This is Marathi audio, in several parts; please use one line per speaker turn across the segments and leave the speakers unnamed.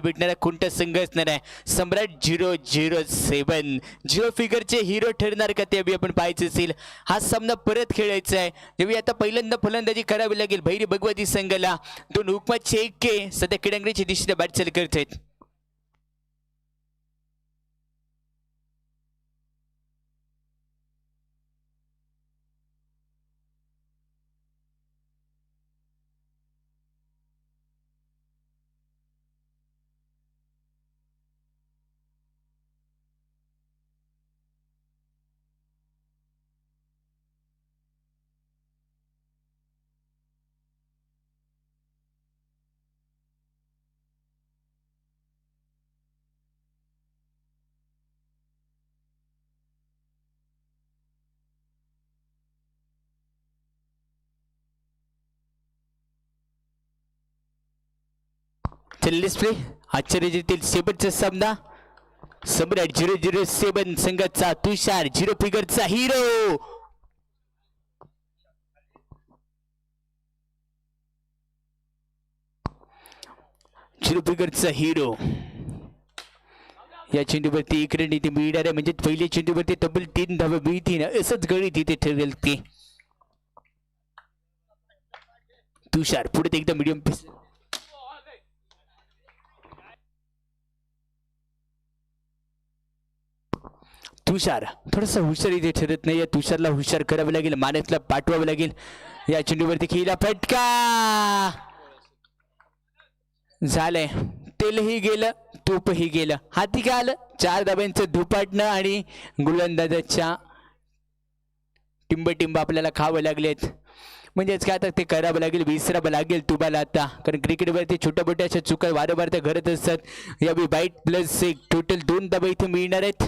भेटणारा कोणता संघ असणार आहे सम्राट 007 झिरो फिगरचे हिरो ठरणार का ते आपण पाहायचं असेल. हा सामना परत खेळायचा आहे जेव्हा आता पहिल्यांदा फलंदाजी करावी लागेल भैरी भगवती संघाला. दोन हुकमाचे एके सध्या क्रीडांगणाच्या दिशेने वाटचाल करत आहेत. चल प्ले आश्चर्यातील शेवटचा सामना सम्राट 007 संघाचा तुषार झिरो फिगरचा हिरो. झिरो फिगरचा हिरो या चेंडूवरती एक रन इथे मिळणार आहे म्हणजे पहिल्या चेंडूवरती तब्बल 3 धावा मिळतील असंच गणित इथे ठरेल. ते तुषार पुढे एकदा मीडियम पीस तुषार थोडासा हुशार इथे ठरत नाही. या तुषारला हुशार करावं लागेल मानसला पाठवावं लागेल. या चेंडूवरती खेळला फटका झालंय तेलही गेलं तूपही गेलं हाती काय आलं 4 धाब्यांचं धुपाटणं आणि गोलंदाजाच्या टिंब आपल्याला खावं लागलेत. म्हणजेच काय आता ते करावं लागेल विसरावं लागेल तुम्हाला आता कारण क्रिकेटवरती छोट्या मोठ्या अशा चुका वारंवार त्या घडत असतात. यावेळी बाईट प्लस एक टोटल 2 धाबा इथे मिळणार आहेत.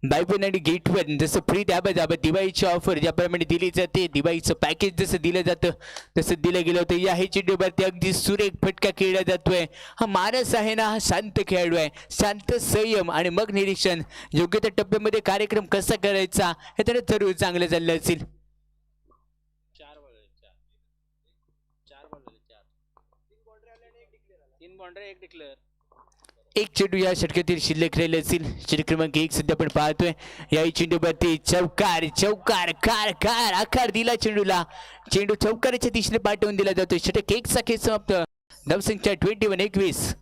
बायपन आणि गेटवर जसं फ्री द्याबा दिवाळीची ऑफर ज्याप्रमाणे दिली जाते दिवाळीचं पॅकेज जसं दिलं जातं तसं दिलं गेलं होतं. या हे चेंडूवरती अगदी सुरेख फटका खेळला जातोय. हा मानस आहे ना हा शांत खेळाडू आहे. शांत संयम आणि मग निरीक्षण योग्य त्या टप्प्यामध्ये कार्यक्रम कसा करायचा हे त्याला जरूर चांगलं चाललं असेल. एक चेंडू या षटकातील शिल्लक राहिले असेल. षटक क्रमांक 1 सध्या आपण पाहतोय. या चेंडूवरती चौकार चौकार कार कार आकार दिला चेंडूला. चेंडू चौकाराच्या दिशेने पाठवून दिला जातोय. षटक 1 चा खेळ समाप्त. धावसंख्या 21-21.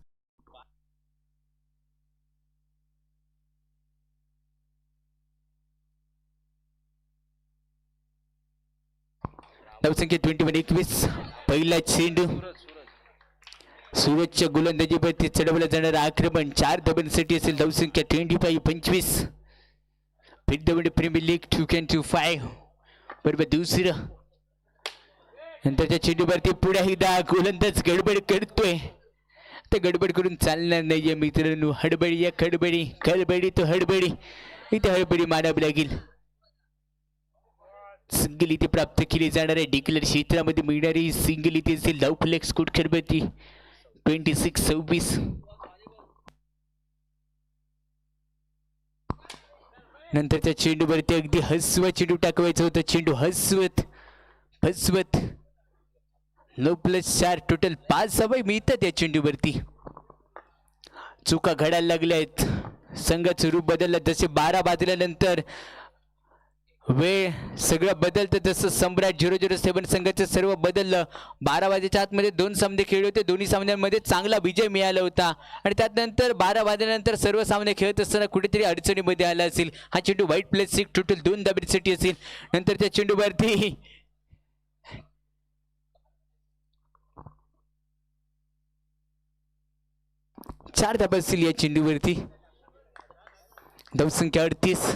धावसंख्या 21-21. पहिला चेंडू सूरजच्या गोलंदाजीवरती चढवलं जाणारं आक्रमण 4 धाबांसाठी असेल. धावसंख्या 25-25. फिरदवंडी प्रीमियर लीग 2-5 बरोबर दुसरं. नंतरच्या चेंडूवरती पुढे एकदा गोलंदाज गडबड करतोय. ते गडबड करून चालणार नाहीये मित्रांनो. हडबडी या खडबडी खडबडी तो हडबडी इथे हडबडी मानावी लागेल. सिंगल इथे प्राप्त केली जाणार आहे. डिक्लेअर क्षेत्रामध्ये मिळणारी सिंगल इथे असेल. धाव फलक स्कोर खडबडी 26-26. नंतरच्या चेंडूवरती अगदी हसवत चेंडू टाकवायचं होतं. चेंडू हसवत फसवत 9+4 टोटल 5 धावा मिळतात या चेंडूवरती. चुका घडायला लागल्या आहेत. संघाचं रूप बदललं जसे 12 वाजल्यानंतर वेळ सगळं बदलतं तसं सम्राट 007 संघाचं सर्व बदललं. 12 वाजेच्या आतमध्ये 2 सामने खेळले होते. दोन्ही सामन्यांमध्ये चांगला विजय मिळाला होता आणि त्यानंतर 12 वाजल्यानंतर सर्व सामने खेळत असताना कुठेतरी अडचणीमध्ये आला असेल. हा चेंडू वाईट प्लस 1 टोटल 2 धाब्यांसाठी असेल. नंतर त्या चेंडूवरती 4 धाबा असतील या चेंडूवरती. धावसंख्या 38.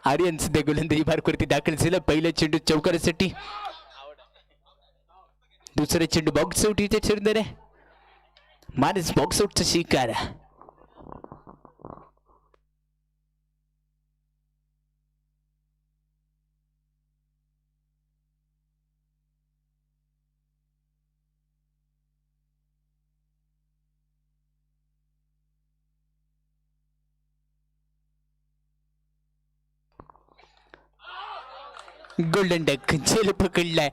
आर्यन सध्या गोलंदाजी मार्कवरती दाखल झालं. पहिला चेंडू चौकारासाठी. दुसरा चेंडू बॉक्स आउट इथे ठरणार आहे. माणूस बॉक्स आउटचा शिकार. गोल्डन डक झेल पकडलाय.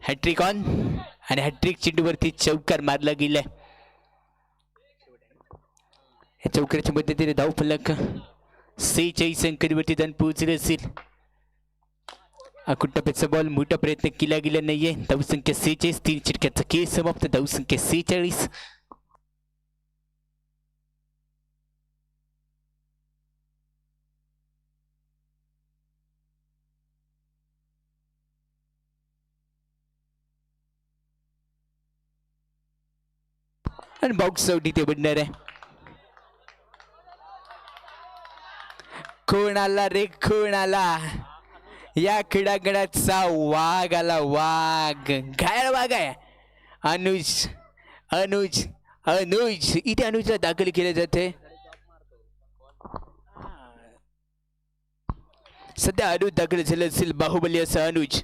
हॅट्रिक ऑन आणि हॅट्रिक चेंडूवरती चौकार मारला गेलाय. या चौकाराच्या मध्येने धाव फलक 46 अंकांवरती जाऊन पोहोचले असेल. टप्प्याचा बॉल मोठा प्रयत्न केला गेला नाहीये. धावसंख्या 46. 3 चिटक्याचा खेळ समाप्त. धावसंख्या 46. आणि बॉक्स आउट इथे बनणार आहे. कोण आला रे कोण आला. या क्रीडांगणाचा वाघ आला. वाघ घायल वाघ आहे. अनुज अनुज अनुज इथे अनुजला दाखल केले जाते. सध्या अनुज दाखल झालं असेल. बाहुबली असं अनुज.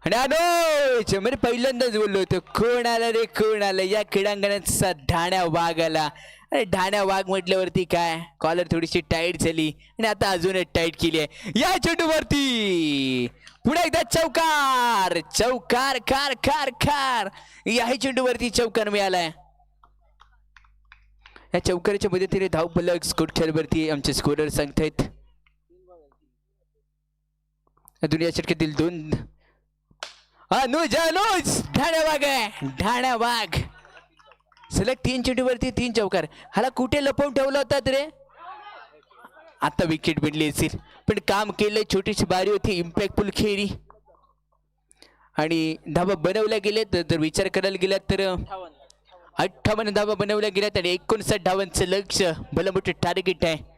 आणि अनुज म्हणजे पहिल्यांदाच बोललो होतो कोण आला रे कोण आला. या क्रीडांगणाचा ढाण्या वाघ आला. अरे ढाण्या वाघ म्हटल्यावरती काय कॉलर थोडीशी टाईट झाली आणि आता अजूनच टाईट केली आहे. या चेंडूवरती पुढे एकदा चौकार. चौकार कार कार कार. या चेंडूवरती चौकार मिळालाय. या चौकाराच्या मदतीने धाव फलक स्कोर खेळवरती आमचे स्कोरर सांगतायत. दुनिया षटकातील 2 अनुज अनुज ढाण्या वाघ आहे. ढाण्या वाघ सलग 3 चेंडूवरती 3 चौकार. हाला कुठे लपवून ठेवला होता रे. आता विकेट पडली असेल पण काम केलं. छोटीशी बारी होती. इम्पॅक्टफुल खेळी आणि धावा बनवल्या गेल्यात. जर विचार करायला गेलात तर 58 धावा बनवल्या गेल्यात आणि 59 धावांचं लक्ष्य भलं मोठं टार्गेट आहे.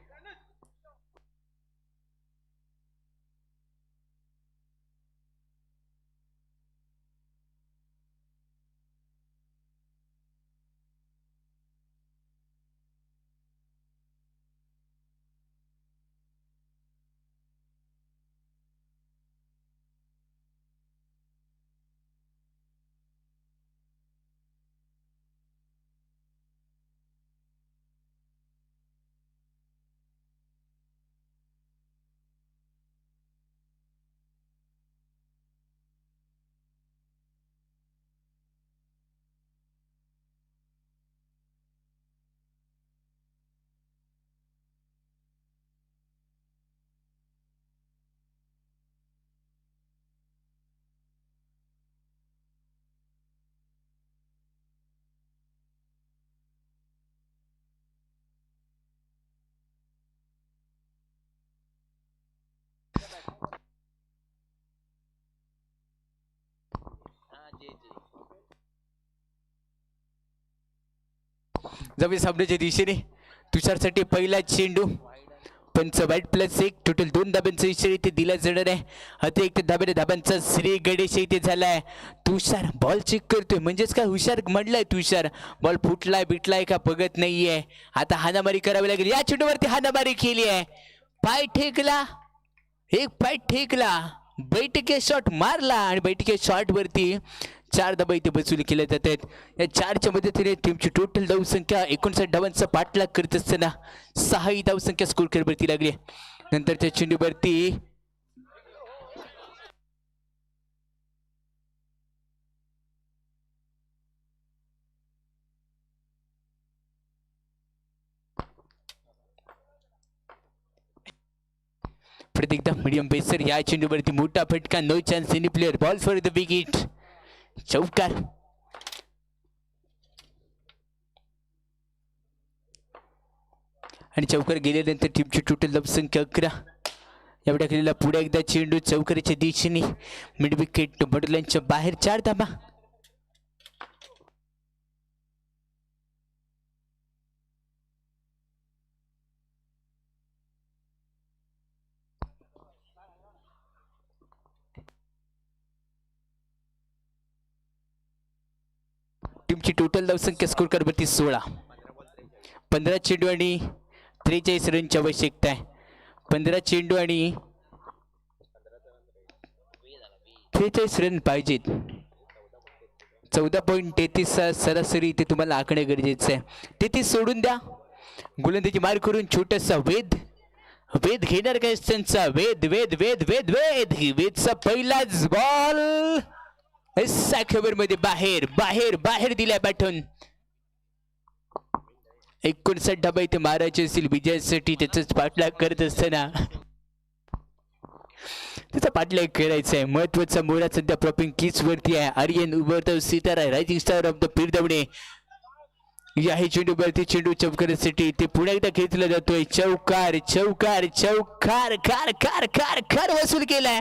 जमी सामन्याच्या दिशेने तुषारसाठी पहिला चेंडू. पंच वाईट +1 टोटल 2 धाब्यांचा इशारा इथे दिला जाणार आहे. अतिरिक्त धाब्यांचा श्री गणेश इथे झालाय. तुषार बॉल चेक करतोय म्हणजेच काय हुशार म्हणलाय तुषार. बॉल फुटलाय बिटलाय का बघत नाहीये. आता हाणामारी करावी लागेल. या चेंडूवरती हाणामारी केली आहे. पाय ठेकला. एक पाय ठेकला. बैठके शॉट मारला आणि बैठके शॉट वरती 4 धाबा इथे वसूल केल्या जात आहेत. या 4च्या मदतीने टीमची टोटल धावसंख्या 59 धावांचा पाठलाग करत असताना 6 धावसंख्या स्कोर खेळवरती लागली. नंतरच्या चेंडूवरती प्रत्येकदा मीडियम पेसर. या चेंडूवरती मोठा फटका. No chance any player. Ball for the wicket. चौकार. आणि चौकार गेल्यानंतर टीमची टोटल धावसंख्या 11. एवढ्या केलेला पुढे एकदा चेंडू चौकाराच्या दिशेने मिड विकेट बॉर्डरलाईनच्या बाहेर 4 धाबा. त्यांची टोटल धावसंख्या स्कोर करवरती 16. 15 चेंडू आणि 43 रनची आवश्यकता आहे. 15 चेंडू आणि 43 रन पाहिजेत. 14.33 सरासरी ते तुम्हाला आखणे गरजेचं आहे. 33 सोडून द्या. गोलंदाजी मार करून छोटासा वेद घेणार काय त्यांचा वेदचा पहिलाच बॉल खबर मध्ये बाहेर दिलाय पाठवून. 59 धाबा इथे मारायचे असतील विजयासाठी. त्याचाच पाठलाग करत असताना त्याचा पाठलाग करायचा आहे. महत्वाचा मोरा सध्या प्रॉपिंग किस वरती आहे. आर्यन उभरतो सितारा रायझिंग स्टार ऑफ द फिरदवणे या हे चेंडूवरती चेंडू चौकारसाठी ते पुन्हा एकदा खेचला जातोय. चौकार खार वसूल केलाय.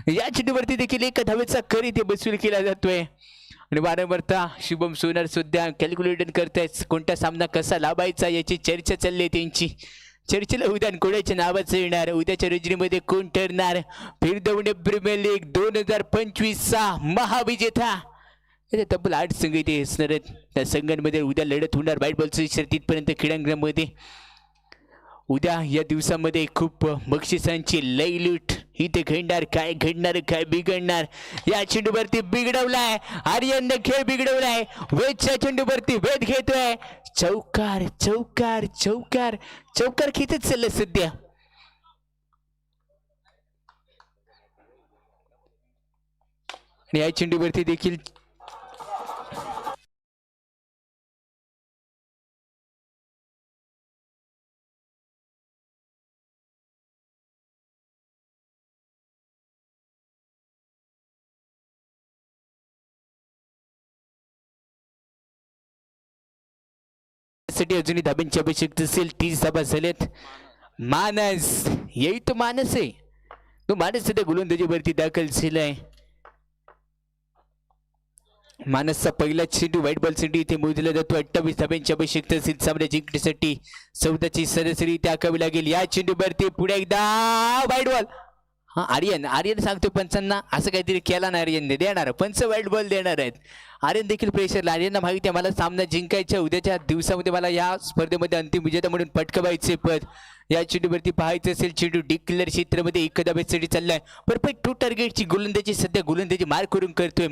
या चेंडूवरती देखील एका धावेचा कर इथे वसूल केला जातोय. आणि वारंवारता शुभम सोनार सुद्धा कॅल्क्युलेटर करतायत. कोणता सामना कसा लाभायचा याची चर्चा चालली आहे त्यांची. चर्चेला उद्या कोणाच्या नावाचं येणार, उद्याच्या रजनीमध्ये कोण ठरणार फिरदवणे प्रीमियर लीग 2025चा महाविजेता. तब्बल 8 संघ इथे असणार आहेत. त्या संघांमध्ये उद्या लढत होणार बॅट बॉलची शर्यतीपर्यंत क्रीडांगणामध्ये. उद्या या दिवसामध्ये खूप बक्षिसांची लयलूट इथे घडणार. काय घडणार काय बिघडणार. या चेंडूवरती बिघडवलाय आर्यनने खेळ बिघडवलाय. वेदच्या चेंडूवरती वेद घेतोय. चौकार खेचत चाललं सध्या. आणि या चेंडूवरती देखील अजूनही धाब्यांची आवश्यकता असेल. 30 धाबा झाल्यात. मानस येई तो मानस आहे. तो मानस सध्या गोलंदाजीवरती दाखल झालाय. मानसचा पहिला चेंडू व्हाईट बॉल साठी इथे मोजला जातो. 28 धाब्यांची आवश्यकता असेल सामना जिंकण्यासाठी. 14ची सरासरी टाकावी लागेल. या चेंडूवरती पुढे एकदा व्हाईट बॉल. हा आर्यन सांगतो पंचांना असं काहीतरी केला ना आर्यन देणार. पंच व्हाईट बॉल देणार आहेत. आर्यन देखील प्रेशरला. आर्यनला माहिती आहे मला सामना जिंकायच्या. उद्याच्या दिवसामध्ये मला या स्पर्धेमध्ये अंतिम विजेता म्हणून पटकवायचे पद. या चेंडूवरती पाहायचं असेल चेंडू डिक्लेअर क्षेत्रामध्ये एक धाब्यासाठी चाललाय. परफेक्ट टू टार्गेटची गोलंदाजी सध्या गोलंदाजी मार करून करतोय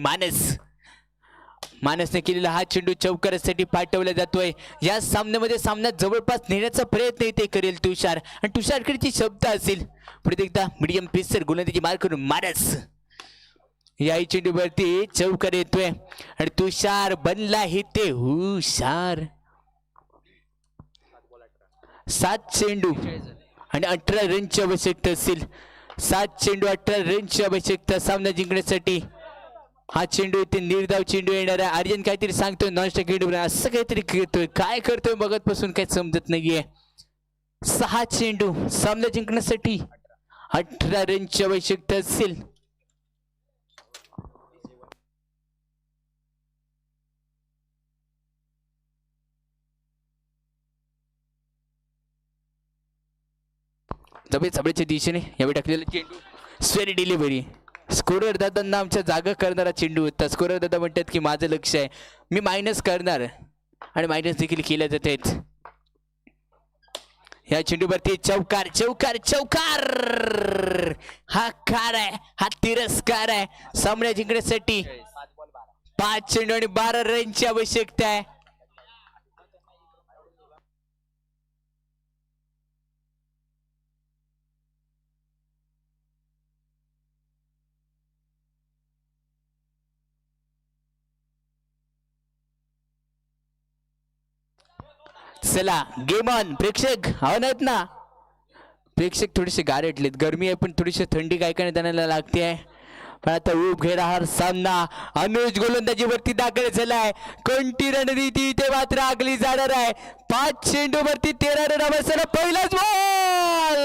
मानसने केलेला हा चेंडू चौकारासाठी पाठवला जातोय. या सामन्यामध्ये सामना जवळपास नेण्याचा प्रयत्न इथे करेल तुषार. आणि तुषारकडची शब्द असेल पुढे एकदा मीडियम पेसर गोलंदाजी मार करून मानस. या चेंडूवरती चौकार येतोय आणि तुषार बनला इथे हुशार. 7 चेंडू आणि 18 रनची आवश्यकता असेल. 7 चेंडू 18 रनची आवश्यकता सामना जिंकण्यासाठी. हा चेंडू इथे निर्धाव चेंडू येणार आहे. आर्यन काहीतरी सांगतोय नॉनस्टॉप चेंडू असं काहीतरी करतोय. काय करतोय बघत पासून काही समजत नाहीये. 6 चेंडू सामना जिंकण्यासाठी 18 रनची आवश्यकता असेल. जबरच्या दिशेने यावेळी टाकलेला चेंडू स्वेरी डिलिव्हरी. स्कोरर दादांना आमच्या जागा करणारा चेंडू होता. स्कोरर दादा म्हणतात की माझं लक्ष आहे मी मायनस करणार आणि मायनस देखील केल्या जात आहेत. या चेंडूवरती चौकार हा कार आहे. हा तिरस्कार आहे. सामना जिंकण्यासाठी 5 चेंडू आणि 12 रनची आवश्यकता आहे. चला गेम ऑन. प्रेक्षक आहेत ना. प्रेक्षक थोडेसे गारटलेत. गरमी आहे पण थोडीशी थंडी काय काय त्यांना लागते आहे. पण आता उभ घेणार सामना. अनुज गोलंदाजीवरती दाखल झालाय. कोणती रणनीती इथे मात्र आगली जाणार आहे. 5 चेंडूवरती 13 रन अवस्थेला पहिलाच बॉल.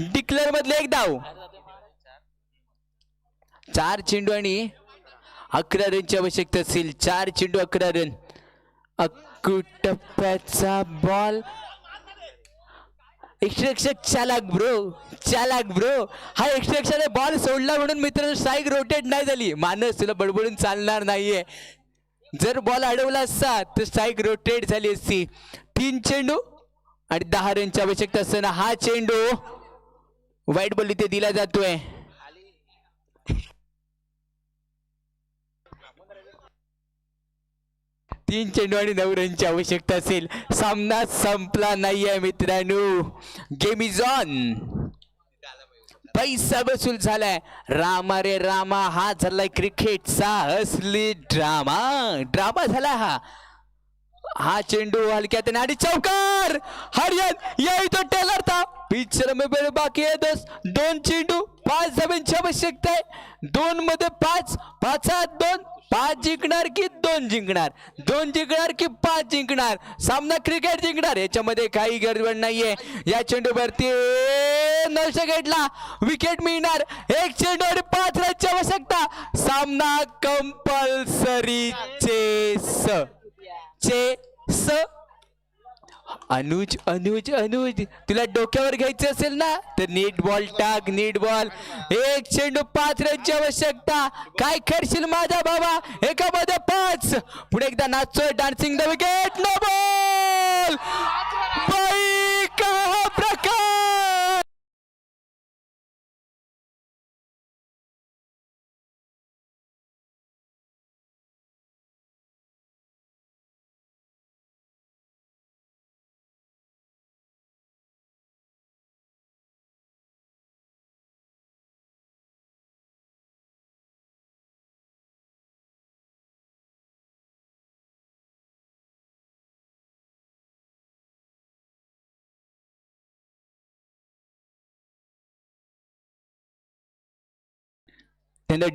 डिक्लर मधले एक धाव. 4 चेंडू आणि 11 रनची आवश्यकता असेल. 4 चेंडू 11 रन. टप्प्याचा बॉल एक्स्ट्रा चालाक ब्रो हा एक्स्ट्रा बॉल सोडला म्हणून मित्रांनो स्ट्राईक रोटेट नाही झाली. मानस तुला बडबडून चालणार नाहीये. जर बॉल अडवला असता तर स्ट्राईक रोटेट झाली असती. 3 चेंडू आणि 10 रनची आवश्यकता असताना हा चेंडू वाईट बॉल इथे दिला जातोय. तीन चेंडू आणि 9 रनची आवश्यकता असेल. सामना संपला नाहीये मित्रांनो. Game is on. पैसा वसूल झालाय. रामा रे रामा हा झालाय क्रिकेटचा असली ड्रामा झाला हा चेंडू हलक्यात आणि चौकार. हरियान यही तो टेलर था. पिक्चर में मेरे बाकी है दोस्त. 2 चेंडू 5 धाब्यांची आवश्यकता आहे. 2 मध्ये 5 5 2 5 जिंकणार की 2 जिंकणार. 2 जिंकणार की 5 जिंकणार. सामना क्रिकेट जिंकणार याच्यामध्ये काही गडबड नाहीये. या चेंडूवरती नॉलशेगेटला विकेट मिळणार. 1 चेंडू आणि 5 रनची आवश्यकता. सामना कंपल्सरी चेस. अनुज तुला डोक्यावर घ्यायचं असेल ना तर नीट बॉल टाक. 1 चेंडू 5 रनची आवश्यकता. काय करशील माझा बाबा. एकामध्ये 5. पुढे एकदा नाचतोय dancing the wicket. No ball. बाई का प्रकार.